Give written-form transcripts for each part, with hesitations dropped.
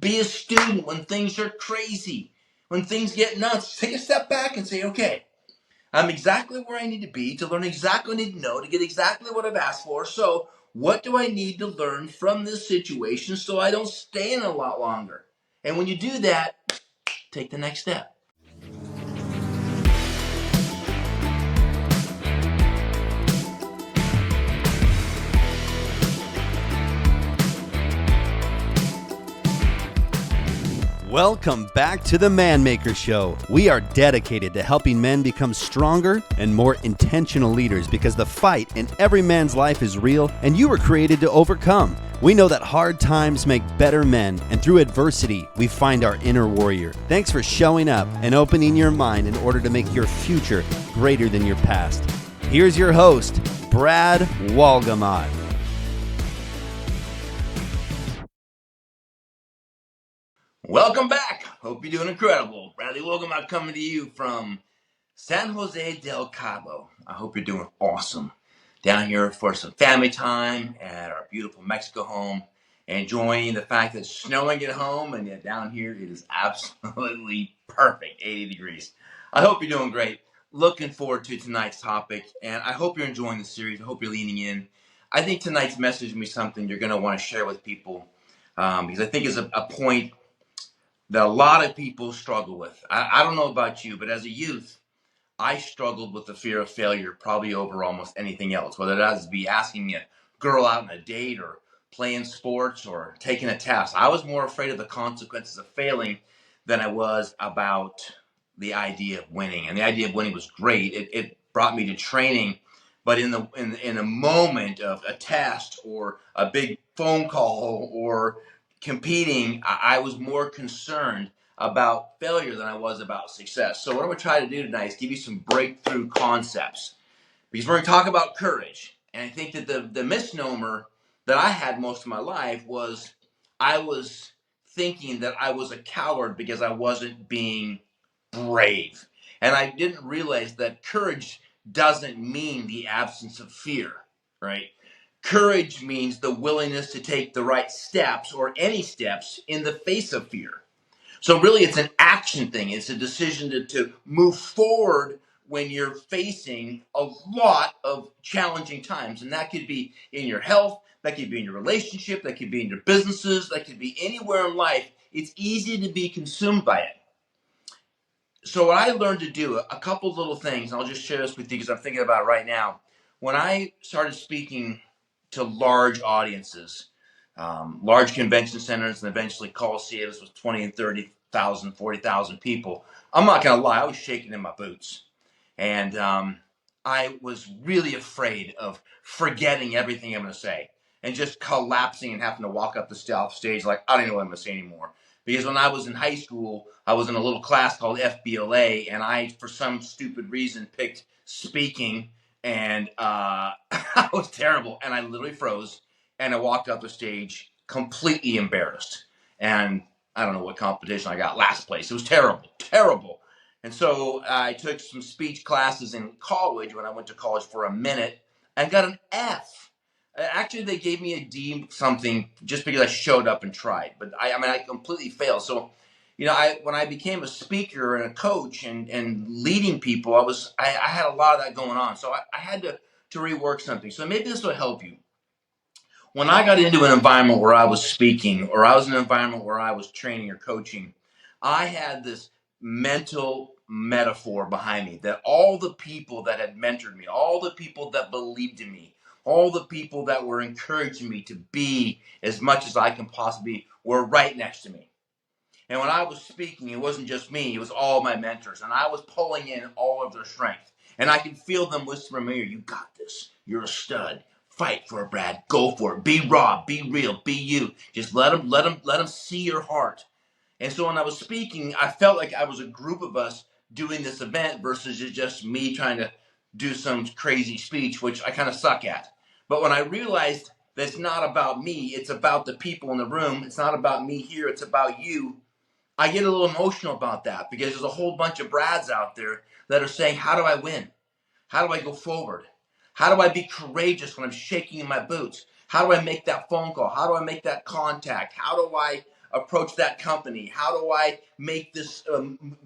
Be a student when things are crazy, when things get nuts. Take a step back and say, okay, I'm exactly where I need to be to learn exactly what I need to know to get exactly what I've asked for. So what do I need to learn from this situation so I don't stay in it a lot longer? And when you do that, take the next step. Welcome back to the Man Maker Show. We are dedicated to helping men become stronger and more intentional leaders because the fight in every man's life is real and you were created to overcome. We know that hard times make better men, and through adversity, we find our inner warrior. Thanks for showing up and opening your mind in order to make your future greater than your past. Here's your host, Brad Wolgamott. Welcome back. Hope you're doing incredible. Bradley Wolgamott coming to you from San Jose del Cabo. I hope you're doing awesome. Down here for some family time at our beautiful Mexico home. Enjoying the fact that it's snowing at home, and yet down here it is absolutely perfect, 80 degrees. I hope you're doing great. Looking forward to tonight's topic, and I hope you're enjoying the series. I hope you're leaning in. I think tonight's message will be something you're going to want to share with people because I think it's a point that a lot of people struggle with. I don't know about you, but as a youth, I struggled with the fear of failure probably over almost anything else, whether that be asking a girl out on a date or playing sports or taking a test. I was more afraid of the consequences of failing than I was about the idea of winning. And the idea of winning was great. It brought me to training, but in a moment of a test or a big phone call or competing, I was more concerned about failure than I was about success. So what I'm going to try to do tonight is give you some breakthrough concepts because we're going to talk about courage. And I think that the misnomer that I had most of my life was I was thinking that I was a coward because I wasn't being brave. And I didn't realize that courage doesn't mean the absence of fear, right? Courage means the willingness to take the right steps or any steps in the face of fear. So really it's an action thing. It's a decision to move forward when you're facing a lot of challenging times. And that could be in your health, that could be in your relationship, that could be in your businesses, that could be anywhere in life. It's easy to be consumed by it. So what I learned to do, a couple of little things, and I'll just share this with you because I'm thinking about it right now. When I started speaking to large audiences, large convention centers and eventually coliseums with 20 and 30,000, 40,000 people, I'm not going to lie, I was shaking in my boots. And I was really afraid of forgetting everything I'm going to say and just collapsing and having to walk up the stage like, I don't know what I'm going to say anymore. Because when I was in high school, I was in a little class called FBLA, and I, for some stupid reason, picked speaking, and I was terrible. And I literally froze, and I walked up the stage completely embarrassed. And I don't know what competition I got, last place. It was terrible, terrible. And so I took some speech classes in college when I went to college for a minute and got an F. Actually, they gave me a D something just because I showed up and tried. But I completely failed. So, when I became a speaker and a coach and leading people, I had a lot of that going on. So I had to rework something. So maybe this will help you. When I got into an environment where I was speaking or I was in an environment where I was training or coaching, I had this mental metaphor behind me that all the people that had mentored me, all the people that believed in me, all the people that were encouraging me to be as much as I can possibly be were right next to me. And when I was speaking, it wasn't just me, it was all my mentors. And I was pulling in all of their strength. And I could feel them whisper in my ear, you got this. You're a stud. Fight for it, Brad. Go for it. Be raw. Be real. Be you. Just let them see your heart. And so when I was speaking, I felt like I was a group of us doing this event versus just me trying to do some crazy speech, which I kind of suck at. But when I realized that it's not about me, it's about the people in the room. It's not about me here. It's about you. I get a little emotional about that because there's a whole bunch of Brads out there that are saying, how do I win? How do I go forward? How do I be courageous when I'm shaking in my boots? How do I make that phone call? How do I make that contact? How do I approach that company? How do I make this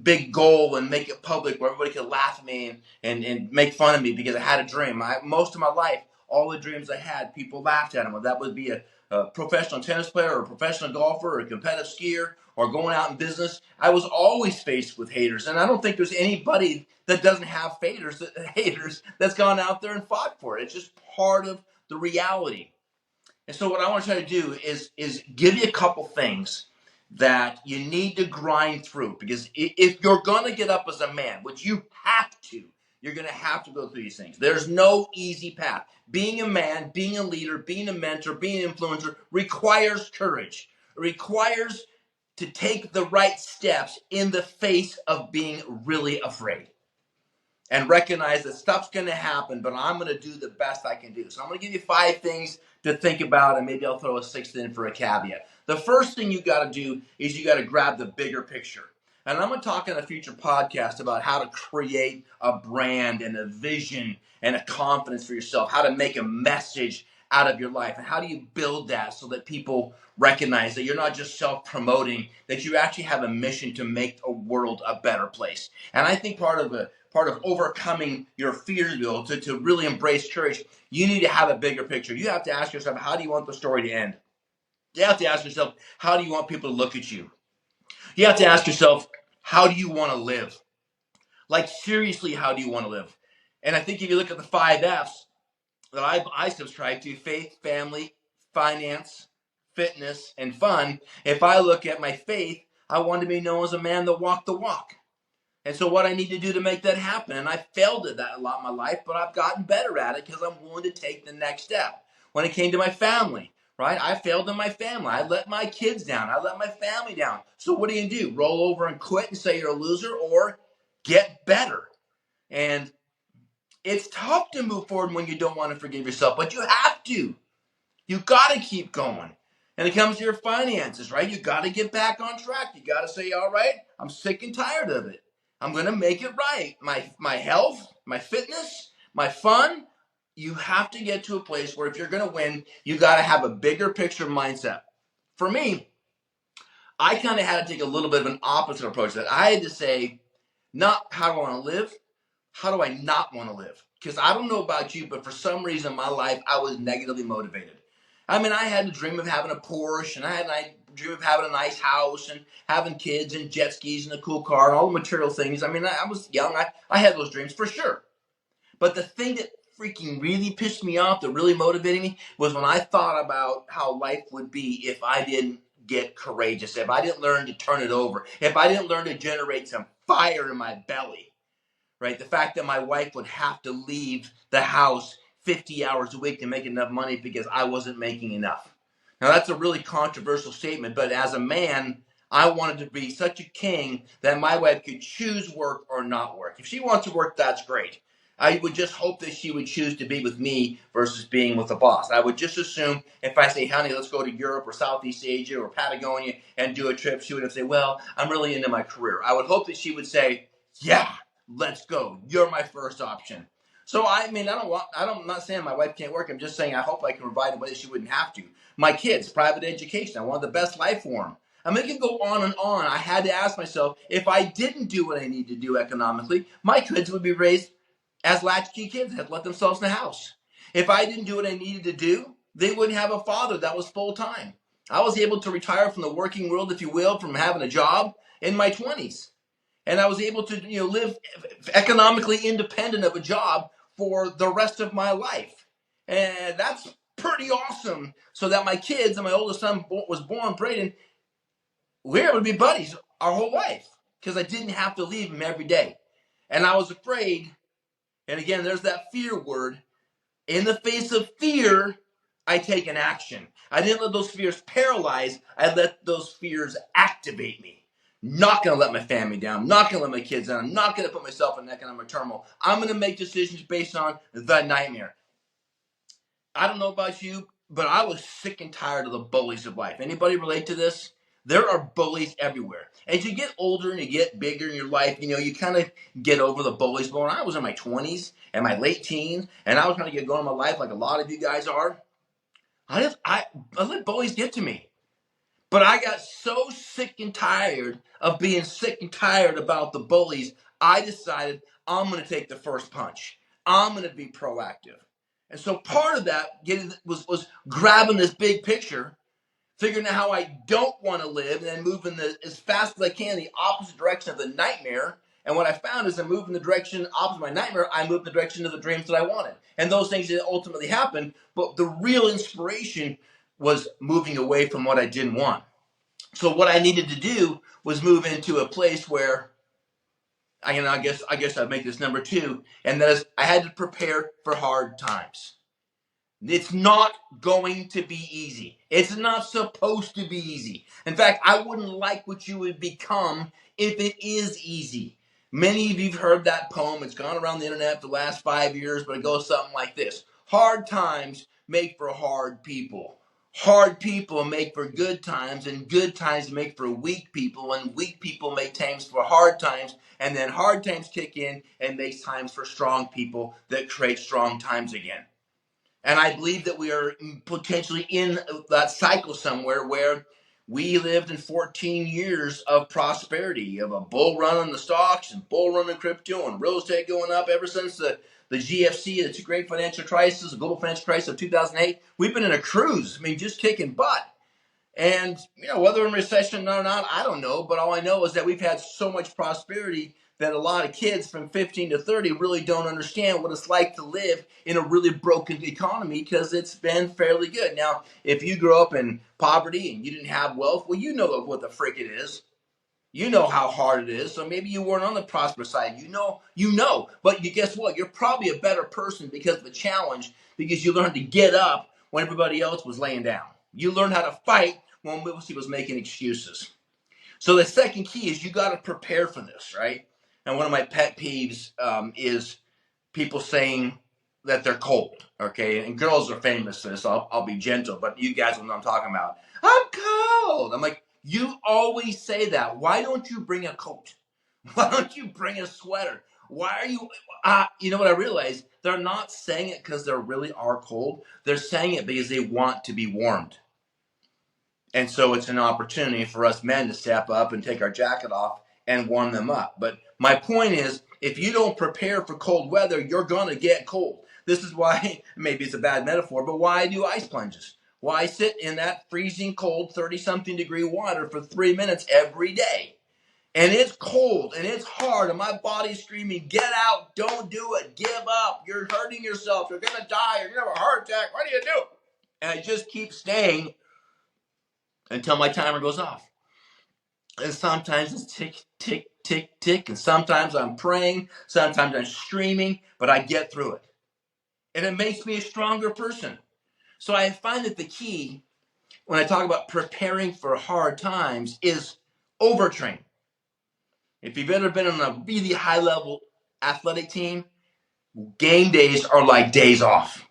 big goal and make it public where everybody could laugh at me and make fun of me because I had a dream? Most of my life, all the dreams I had, people laughed at them. Whether that would be a professional tennis player or a professional golfer or a competitive skier or going out in business, I was always faced with haters. And I don't think there's anybody that doesn't have haters that's gone out there and fought for it. It's just part of the reality. And so what I want to try to do is give you a couple things that you need to grind through. Because if you're going to get up as a man, which you have to, you're going to have to go through these things. There's no easy path. Being a man, being a leader, being a mentor, being an influencer requires courage. It requires to take the right steps in the face of being really afraid. And recognize that stuff's going to happen, but I'm going to do the best I can do. So I'm going to give you 5 things to think about, and maybe I'll throw a 6th in for a caveat. The first thing you got to do is you got to grab the bigger picture. And I'm going to talk in a future podcast about how to create a brand and a vision and a confidence for yourself, how to make a message out of your life, and how do you build that so that people recognize that you're not just self-promoting, that you actually have a mission to make a world a better place. And I think part of overcoming your fears, Bill, to really embrace courage, you need to have a bigger picture. You have to ask yourself, how do you want the story to end? You have to ask yourself, how do you want people to look at you? You have to ask yourself, how do you want to live? Like, seriously, how do you want to live? And I think if you look at the 5 F's that I subscribe to, faith, family, finance, fitness, and fun, if I look at my faith, I want to be known as a man that walked the walk. And so what I need to do to make that happen, and I failed at that a lot in my life, but I've gotten better at it because I'm willing to take the next step. When it came to my family, right? I failed in my family. I let my kids down. I let my family down. So what do? Roll over and quit and say you're a loser, or get better? And it's tough to move forward when you don't want to forgive yourself, but you have to. You got to keep going. And it comes to your finances, right? You got to get back on track. You got to say, all right, I'm sick and tired of it. I'm going to make it right. My health, my fitness, my fun. You have to get to a place where if you're going to win, you got to have a bigger picture mindset. For me, I kind of had to take a little bit of an opposite approach to that. I had to say, not how do I want to live? How do I not want to live? Because I don't know about you, but for some reason in my life, I was negatively motivated. I mean, I had a dream of having a Porsche, and I had a dream of having a nice house, and having kids, and jet skis, and a cool car, and all the material things. I mean, I was young. I had those dreams for sure. But the thing that freaking really pissed me off, that really motivated me, was when I thought about how life would be if I didn't get courageous, if I didn't learn to turn it over, if I didn't learn to generate some fire in my belly. Right? The fact that my wife would have to leave the house 50 hours a week to make enough money because I wasn't making enough. Now, that's a really controversial statement, but as a man, I wanted to be such a king that my wife could choose work or not work. If she wants to work, that's great. I would just hope that she would choose to be with me versus being with a boss. I would just assume if I say, honey, let's go to Europe or Southeast Asia or Patagonia and do a trip, she would say, well, I'm really into my career. I would hope that she would say, yeah, let's go. You're my first option. So I mean, I'm not saying my wife can't work. I'm just saying I hope I can provide a way that she wouldn't have to. My kids, private education. I want the best life for them. I mean, it can go on and on. I had to ask myself, if I didn't do what I need to do economically, my kids would be raised as latchkey kids, had let themselves in the house. If I didn't do what I needed to do, they wouldn't have a father that was full time. I was able to retire from the working world, if you will, from having a job in my 20s. And I was able to, live economically independent of a job for the rest of my life. And that's pretty awesome. So that my kids, and my oldest son was born, Braden, we were able to be buddies our whole life because I didn't have to leave him every day. And I was afraid, and again, there's that fear word. In the face of fear, I take an action. I didn't let those fears paralyze. I let those fears activate me. Not going to let my family down. Not going to let my kids down. I'm not going to put myself in economic turmoil. I'm going to make decisions based on the nightmare. I don't know about you, but I was sick and tired of the bullies of life. Anybody relate to this? There are bullies everywhere. As you get older and you get bigger in your life, you kind of get over the bullies. But when I was in my 20s and my late teens, and I was trying to get going in my life like a lot of you guys are, I let bullies get to me. But I got so sick and tired of being sick and tired about the bullies, I decided I'm going to take the first punch. I'm going to be proactive. And so part of that was grabbing this big picture, figuring out how I don't want to live, and then moving as fast as I can in the opposite direction of the nightmare. And what I found is I moved in the direction opposite my nightmare, I moved in the direction of the dreams that I wanted. And those things didn't ultimately happen, but the real inspiration was moving away from what I didn't want. So what I needed to do was move into a place where I guess I'd make this number two, and that is I had to prepare for hard times. It's not going to be easy. It's not supposed to be easy. In fact, I wouldn't like what you would become if it is easy. Many of you have heard that poem. It's gone around the internet for the last 5 years, but it goes something like this. Hard times make for hard people. Hard people make for good times, and good times make for weak people, and weak people make times for hard times, and then hard times kick in and make times for strong people that create strong times again. And I believe that we are potentially in that cycle somewhere where we lived in 14 years of prosperity, of a bull run on the stocks and bull run in crypto and real estate going up ever since the GFC, the great financial crisis, the global financial crisis of 2008. We've been in a cruise, just kicking butt. And, whether we're in recession or not, I don't know. But all I know is that we've had so much prosperity that a lot of kids from 15 to 30 really don't understand what it's like to live in a really broken economy because it's been fairly good. Now, if you grew up in poverty and you didn't have wealth, well, you know what the frick it is. You know how hard it is. So maybe you weren't on the prosperous side. But guess what? You're probably a better person because of the challenge, because you learned to get up when everybody else was laying down. You learned how to fight when Wilson was making excuses. So the second key is you got to prepare for this, right? And one of my pet peeves is people saying that they're cold, okay? And girls are famous for this. So I'll be gentle, but you guys know what I'm talking about. I'm cold. I'm like, you always say that. Why don't you bring a coat? Why don't you bring a sweater? Why are you? You know what I realized? They're not saying it because they really are cold. They're saying it because they want to be warmed. And so it's an opportunity for us men to step up and take our jacket off and warm them up. But my point is, if you don't prepare for cold weather, you're going to get cold. This is why, maybe it's a bad metaphor, but why I do ice plunges. Why I sit in that freezing cold 30-something degree water for 3 minutes every day. And it's cold and it's hard and my body's screaming, get out, don't do it, give up, you're hurting yourself, you're going to die, you're going to have a heart attack, what do you do? And I just keep staying until my timer goes off. And sometimes it's tick, tick, tick, tick. And sometimes I'm praying. Sometimes I'm screaming. But I get through it. And it makes me a stronger person. So I find that the key, when I talk about preparing for hard times, is overtrain. If you've ever been on a really high-level athletic team, game days are like days off.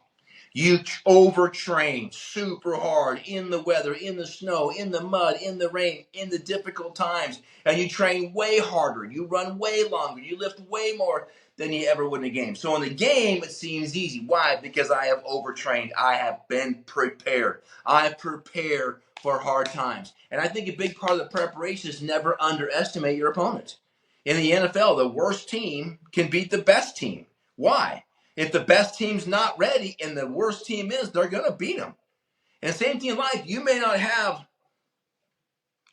You overtrain super hard in the weather, in the snow, in the mud, in the rain, in the difficult times. And you train way harder. You run way longer. You lift way more than you ever would in a game. So in the game, it seems easy. Why? Because I have overtrained. I have been prepared. I prepare for hard times. And I think a big part of the preparation is never underestimate your opponent. In the NFL, the worst team can beat the best team. Why? If the best team's not ready and the worst team is, they're going to beat them. And same thing in life. You may not have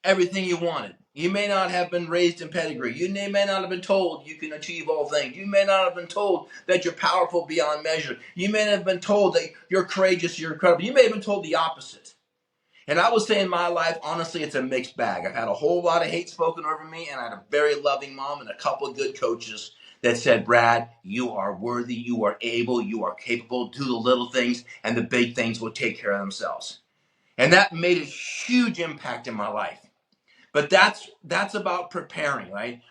everything you wanted. You may not have been raised in pedigree. You may not have been told you can achieve all things. You may not have been told that you're powerful beyond measure. You may not have been told that you're courageous, you're incredible. You may have been told the opposite. And I would say in my life, honestly, it's a mixed bag. I've had a whole lot of hate spoken over me, and I had a very loving mom and a couple of good coaches that said, Brad, you are worthy, you are able, you are capable, do the little things, and the big things will take care of themselves. And that made a huge impact in my life. But that's about preparing, right?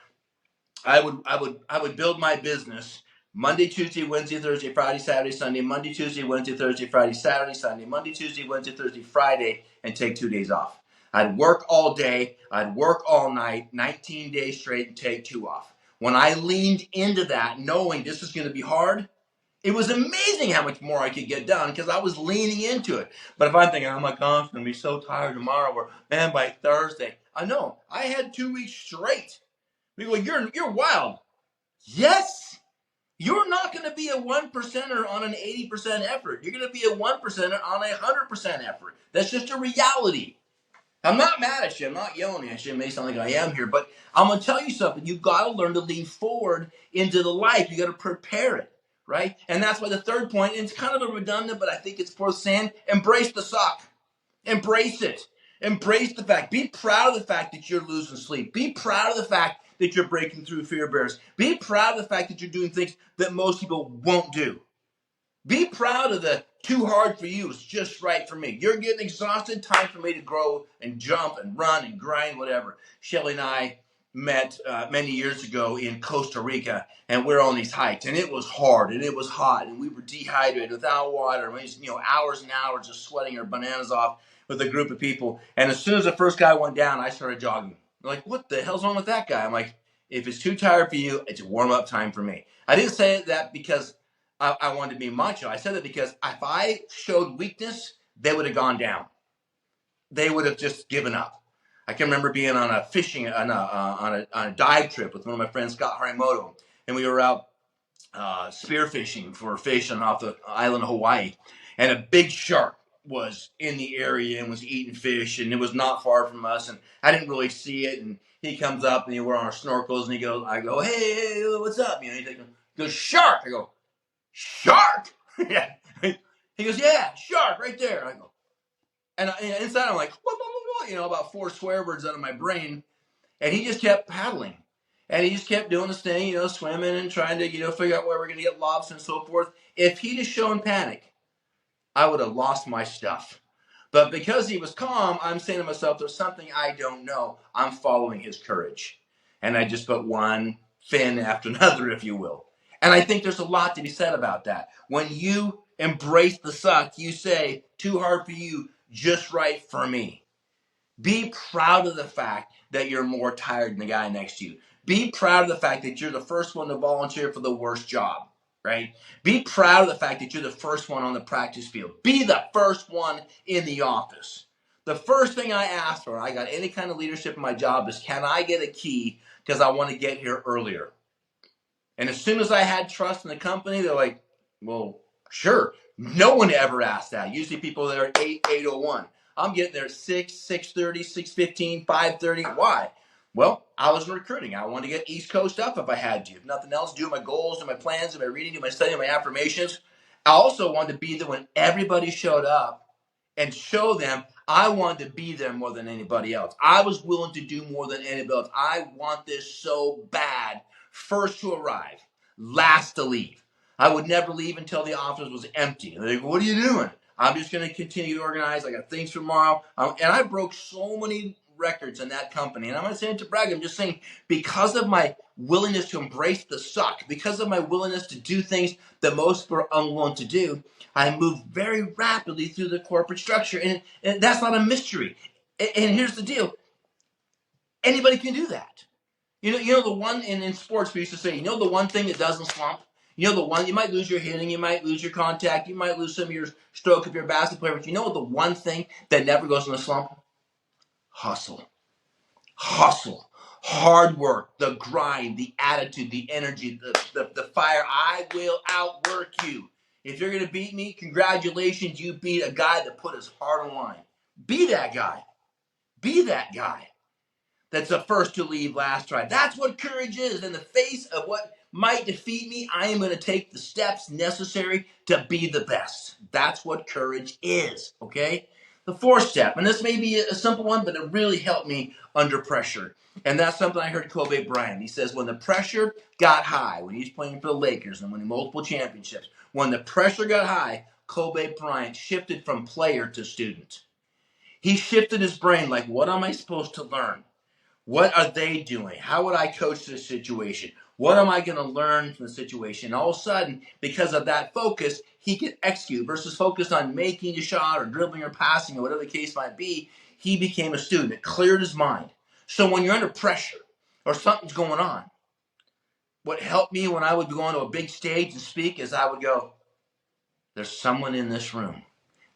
I would build my business Monday, Tuesday, Wednesday, Thursday, Friday, Saturday, Sunday, Monday, Tuesday, Wednesday, Thursday, Friday, Saturday, Sunday, Monday, Tuesday, Wednesday, Thursday, Friday, and take 2 days off. I'd work all day, I'd work all night, 19 days straight, and take 2 off. When I leaned into that, knowing this is going to be hard, It was amazing how much more I could get done because I was leaning into it. But if I'm thinking, oh my gosh, I'm going to be so tired tomorrow, or man, by Thursday, I know. I had 2 weeks straight. People go, you're wild. Yes. You're not going to be a 1%er on an 80% effort. You're going to be a 1%er on a 100% effort. That's just a reality. I'm not mad at you. I'm not yelling at you. It may sound like I am here, but I'm going to tell you something. You've got to learn to lean forward into the life. You got to prepare it, right? And that's why the third point, and it's kind of a redundant, but I think it's worth saying, embrace the suck. Embrace it. Embrace the fact. Be proud of the fact that you're losing sleep. Be proud of the fact that you're breaking through fear barriers. Be proud of the fact that you're doing things that most people won't do. Be proud of the too hard for you. It's just right for me. You're getting exhausted. Time for me to grow and jump and run and grind, whatever. Shelly and I met many years ago in Costa Rica, and we're on these hikes, and it was hard, and it was hot, and we were dehydrated without water. And we just, hours and hours just sweating our bananas off with a group of people. And as soon as the first guy went down, I started jogging. They're like, what the hell's wrong with that guy? I'm like, if it's too tired for you, it's warm-up time for me. I didn't say that because I wanted to be macho. I said that because if I showed weakness, they would have gone down. They would have just given up. I can remember being on a fishing, on a dive trip with one of my friends, Scott Harimoto, and we were out spearfishing for fish off the island of Hawaii, and a big shark was in the area and was eating fish, and it was not far from us, and I didn't really see it, and he comes up, and we're on our snorkels, and I go, hey, what's up? He goes, shark. I go, shark? Yeah. He goes, yeah, shark, right there. I go, and inside I'm like, whoa, about 4 swear words out of my brain. And he just kept paddling. And he just kept doing this thing, swimming and trying to, figure out where we're going to get lobster and so forth. If he'd have shown panic, I would have lost my stuff. But because he was calm, I'm saying to myself, there's something I don't know. I'm following his courage. And I just put one fin after another, if you will. And I think there's a lot to be said about that. When you embrace the suck, you say, too hard for you, just right for me. Be proud of the fact that you're more tired than the guy next to you. Be proud of the fact that you're the first one to volunteer for the worst job, right? Be proud of the fact that you're the first one on the practice field. Be the first one in the office. The first thing I asked for, I got any kind of leadership in my job, is can I get a key because I want to get here earlier? And as soon as I had trust in the company, they're like, well, sure. No one ever asked that. Usually people there at 8:01. I'm getting there at 6, 6:30, 6:15, 5:30. Why? Well, I was recruiting. I wanted to get East Coast up if I had to. If nothing else, do my goals, do my plans, do my reading, do my studying, my affirmations. I also wanted to be there when everybody showed up and show them I wanted to be there more than anybody else. I was willing to do more than anybody else. I want this so bad. First to arrive, last to leave. I would never leave until the office was empty. And they go, what are you doing? I'm just going to continue to organize. I got things for tomorrow. And I broke so many records in that company. And I'm not saying it to brag. I'm just saying because of my willingness to embrace the suck, because of my willingness to do things that most were unwilling to do, I moved very rapidly through the corporate structure. And that's not a mystery. And here's the deal. Anybody can do that. You know the one in sports we used to say, the one thing that doesn't slump? The one, you might lose your hitting, you might lose your contact, you might lose some of your stroke if you're a basketball player, but you know what the one thing that never goes in a slump? Hustle. Hustle. Hard work, the grind, the attitude, the energy, the fire. I will outwork you. If you're going to beat me, congratulations, you beat a guy that put his heart on the line. Be that guy. Be that guy. That's the first to leave, last try. That's what courage is. In the face of what might defeat me, I am going to take the steps necessary to be the best. That's what courage is, okay? The fourth step, and this may be a simple one, but it really helped me under pressure. And that's something I heard Kobe Bryant. He says when the pressure got high, when he's playing for the Lakers and winning multiple championships, when the pressure got high, Kobe Bryant shifted from player to student. He shifted his brain like, what am I supposed to learn? What are they doing? How would I coach this situation? What am I going to learn from the situation? And all of a sudden, because of that focus, he could execute versus focus on making a shot or dribbling or passing or whatever the case might be. He became a student. It cleared his mind. So when you're under pressure or something's going on, what helped me when I would go onto a big stage and speak is I would go, there's someone in this room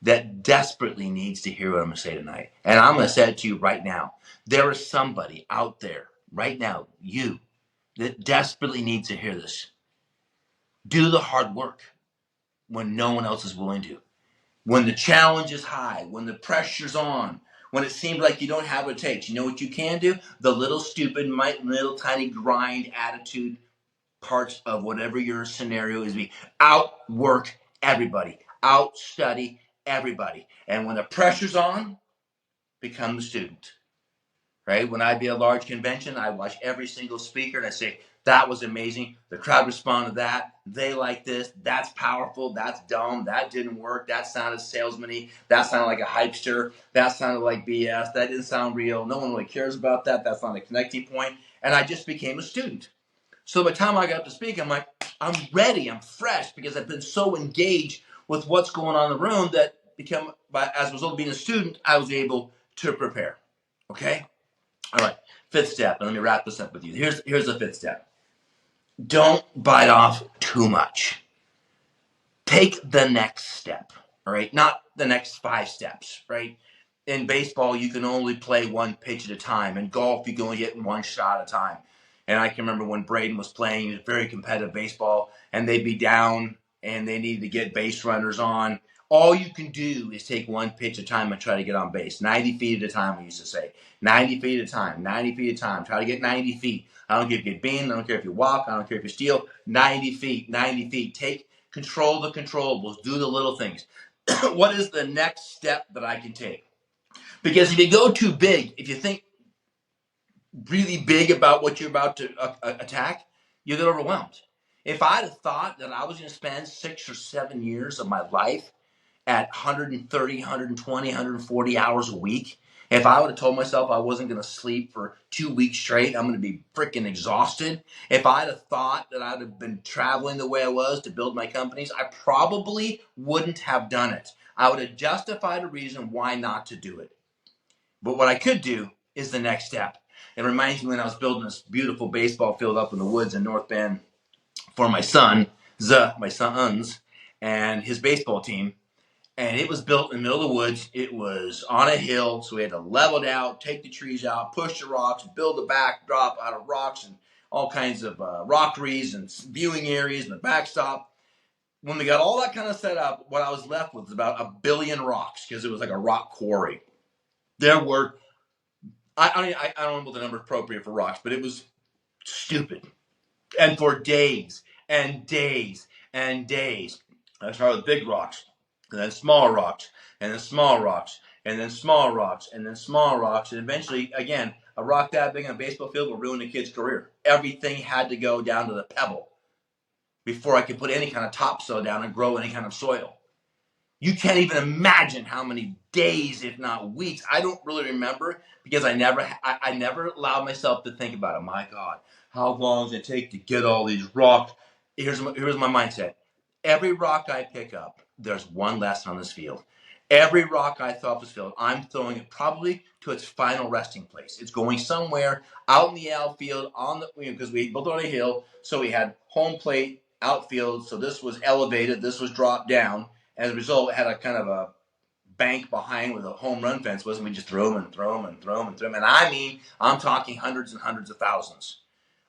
that desperately needs to hear what I'm going to say tonight. And I'm going to say it to you right now. There is somebody out there right now, you, that desperately needs to hear this. Do the hard work when no one else is willing to. When the challenge is high, when the pressure's on, when it seems like you don't have what it takes. You know what you can do? The little stupid, little tiny grind attitude parts of whatever your scenario is. Outwork everybody. Outstudy everybody. And when the pressure's on, become the student. Right? When I'd be at a large convention, I watch every single speaker and I say, that was amazing. The crowd responded to that. They like this. That's powerful. That's dumb. That didn't work. That sounded salesman-y. That sounded like a hypester. That sounded like BS. That didn't sound real. No one really cares about that. That's not a connecting point. And I just became a student. So by the time I got up to speak, I'm like, I'm ready. I'm fresh because I've been so engaged with what's going on in the room that as a result of being a student, I was able to prepare. Okay? All right, fifth step, and let me wrap this up with you. Here's the fifth step. Don't bite off too much. Take the next step, all right? Not the next 5 steps, right? In baseball, you can only play one pitch at a time. In golf, you can only get one shot at a time. And I can remember when Braden was playing, he was very competitive baseball, and they'd be down, and they needed to get base runners on. All you can do is take one pitch at a time and try to get on base. 90 feet at a time, we used to say. 90 feet at a time, 90 feet at a time. Try to get 90 feet. I don't care if you get beamed. I don't care if you walk. I don't care if you steal. 90 feet, 90 feet. Control the controllables. Do the little things. What is the next step that I can take? Because if you go too big, if you think really big about what you're about to attack, you get overwhelmed. If I'd have thought that I was going to spend 6 or 7 years of my life at 130, 120, 140 hours a week, if I would have told myself I wasn't going to sleep for 2 weeks straight, I'm going to be freaking exhausted. If I'd have thought that I'd have been traveling the way I was to build my companies, I probably wouldn't have done it. I would have justified a reason why not to do it. But what I could do is the next step. It reminds me when I was building this beautiful baseball field up in the woods in North Bend for my sons, and his baseball team. And it was built in the middle of the woods. It was on a hill, so we had to level it out, take the trees out, push the rocks, build a backdrop out of rocks and all kinds of rockeries and viewing areas and a backstop. When we got all that kind of set up, what I was left with was about 1 billion rocks because it was like a rock quarry. There were, I don't know what the number appropriate for rocks, but it was stupid. And for days and days and days, I started with big rocks, and then small rocks, and then small rocks, and then small rocks, and then small rocks, and eventually, again, a rock that big on a baseball field will ruin a kid's career. Everything had to go down to the pebble before I could put any kind of topsoil down and grow any kind of soil. You can't even imagine how many days, if not weeks. I don't really remember because I never allowed myself to think about it. My God, how long does it take to get all these rocks? Here's my mindset. Every rock I pick up, there's one less on this field. Every rock I throw off this field, I'm throwing it probably to its final resting place. It's going somewhere out in the outfield because we built on a hill, so we had home plate, outfield. So this was elevated, this was dropped down. As a result, it had a kind of a bank behind where the home run fence was, and we just throw them and throw them and throw them and throw them. And I mean, I'm talking hundreds and hundreds of thousands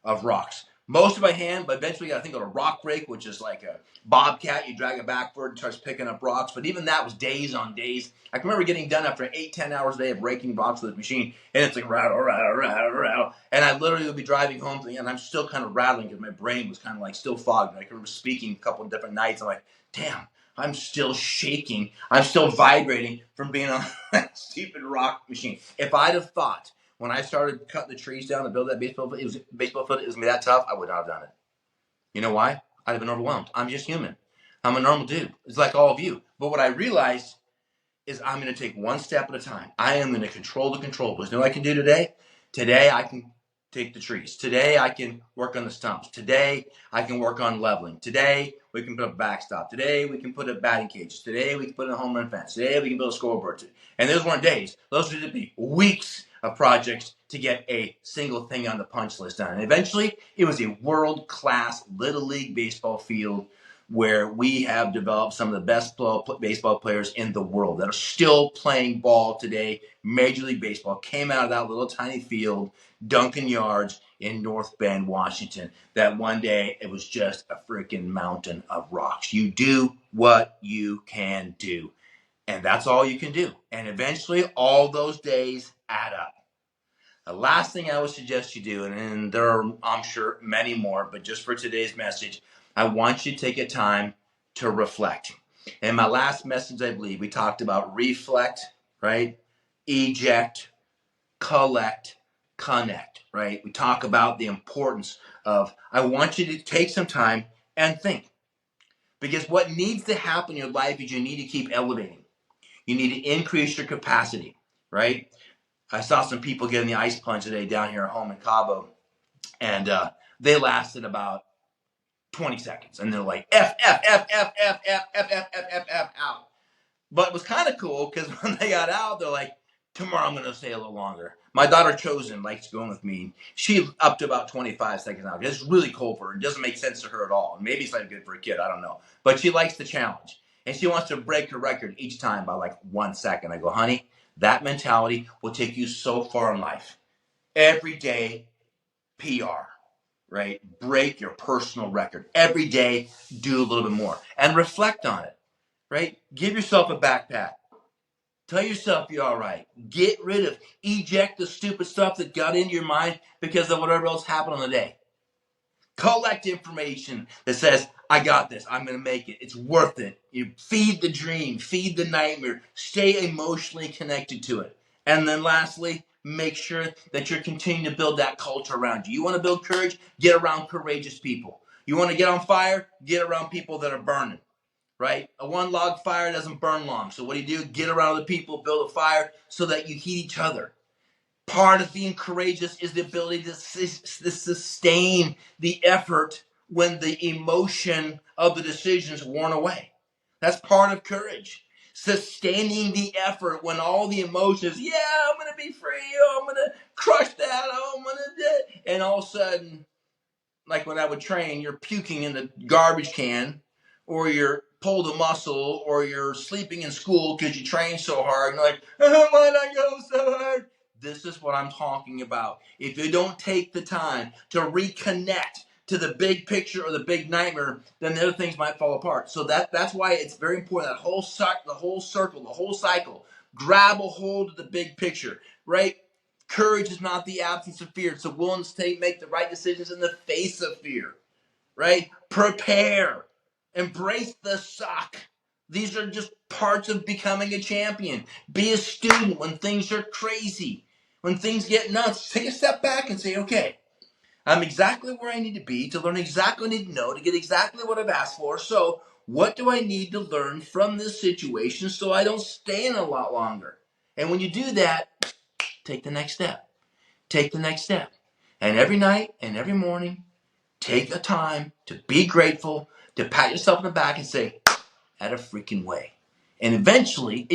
of rocks. Most of by hand, but eventually I think on a rock rake, which is like a bobcat. You drag it backward and starts picking up rocks. But even that was days on days. I can remember getting done after 8-10 hours a day of raking rocks with this machine, and it's like rattle, rattle, rattle, rattle. And I literally would be driving home, and I'm still kind of rattling because my brain was kind of like still fogged. And I can remember speaking a couple of different nights. I'm like, damn. I'm still shaking. I'm still vibrating from being on that stupid rock machine. If I'd have thought when I started cutting the trees down to build that baseball field, it was going to be that tough, I would not have done it. You know why? I'd have been overwhelmed. I'm just human. I'm a normal dude. It's like all of you. But what I realized is I'm going to take one step at a time. I am going to control the controllables. You know what I can do today? Today I can take the trees. Today I can work on the stumps. Today I can work on leveling. Today we can put a backstop. Today we can put a batting cage. Today we can put in a home run fence. Today we can build a scoreboard. And those weren't days. Those would be weeks of projects to get a single thing on the punch list done. And eventually it was a world-class Little League baseball field where we have developed some of the best baseball players in the world that are still playing ball today. Major League Baseball came out of that little tiny field, Duncan Yards in North Bend, Washington, that one day it was just a freaking mountain of rocks. You do what you can do, and that's all you can do. And eventually all those days add up. The last thing I would suggest you do, and there are, I'm sure, many more, but just for today's message, I want you to take a time to reflect. In my last message, I believe, we talked about reflect, right? Eject, collect, connect, right? We talk about the importance of, I want you to take some time and think. Because what needs to happen in your life is you need to keep elevating. You need to increase your capacity, right? I saw some people getting the ice plunge today down here at home in Cabo, and they lasted about 20 seconds, and they're like, F, F, F, F, F, F, F, F, F, F, F, out. But it was kind of cool because when they got out, they're like, tomorrow I'm going to stay a little longer. My daughter Chosen likes going with me. She up to about 25 seconds out. It's really cold for her. It doesn't make sense to her at all. Maybe it's not good for a kid. I don't know. But she likes the challenge. And she wants to break her record each time by like 1 second. I go, honey, that mentality will take you so far in life. Every day, PR, right? Break your personal record. Every day, do a little bit more. And reflect on it, right? Give yourself a backpack. Tell yourself you're all right. Get rid of, eject the stupid stuff that got into your mind because of whatever else happened on the day. Collect information that says, I got this. I'm going to make it. It's worth it. You feed the dream, feed the nightmare, stay emotionally connected to it. And then lastly, make sure that you're continuing to build that culture around you. You want to build courage? Get around courageous people. You want to get on fire? Get around people that are burning. Right? A one log fire doesn't burn long. So what do? Get around other people, build a fire so that you heat each other. Part of being courageous is the ability to sustain the effort when the emotion of the decision's worn away. That's part of courage. Sustaining the effort when all the emotions, yeah, I'm going to be free, oh, I'm going to crush that, oh, I'm going to do it. And all of a sudden, like when I would train, you're puking in the garbage can, or you're pulled a muscle, or you're sleeping in school because you trained so hard, and you're like, oh, why did I go so hard? This is what I'm talking about. If you don't take the time to reconnect to the big picture or the big nightmare, then the other things might fall apart. So that's why it's very important, that whole the whole circle, the whole cycle. Grab a hold of the big picture, right? Courage is not the absence of fear. It's a willingness to make the right decisions in the face of fear, right? Prepare. Embrace the suck. These are just parts of becoming a champion. Be a student when things are crazy. When things get nuts, take a step back and say, okay, I'm exactly where I need to be to learn exactly what I need to know, to get exactly what I've asked for. So what do I need to learn from this situation so I don't stay in a lot longer? And when you do that, take the next step. Take the next step. And every night and every morning, take the time to be grateful, to pat yourself on the back and say, "Had a freaking way." And eventually,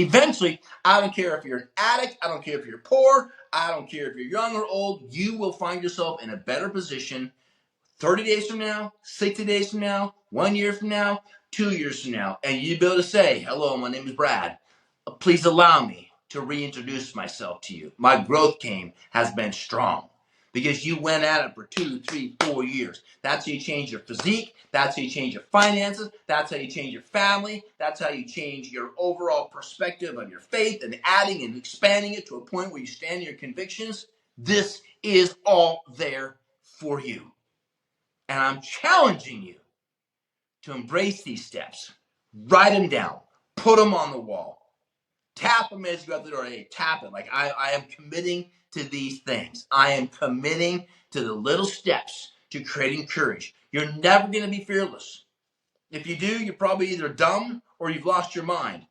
I don't care if you're an addict, I don't care if you're poor, I don't care if you're young or old, you will find yourself in a better position 30 days from now, 60 days from now, 1 year from now, 2 years from now. And you'll be able to say, hello, my name is Brad. Please allow me to reintroduce myself to you. My growth game has been strong because you went at it for 2, 3, 4 years. That's how you change your physique. That's how you change your finances. That's how you change your family. That's how you change your overall perspective of your faith and adding and expanding it to a point where you stand in your convictions. This is all there for you. And I'm challenging you to embrace these steps. Write them down. Put them on the wall. Tap them as you go out the door. Hey, tap it. Like I am committing to these things. I am committing to the little steps to creating courage. You're never going to be fearless. If you do, you're probably either dumb or you've lost your mind.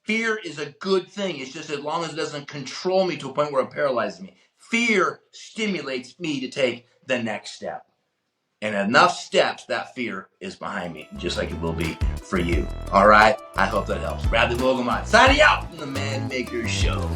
Fear is a good thing. It's just as long as it doesn't control me to a point where it paralyzes me. Fear stimulates me to take the next step. And enough steps, that fear is behind me, just like it will be for you. All right? I hope that helps. Bradley Wolgamott signing out from the Man Maker Show.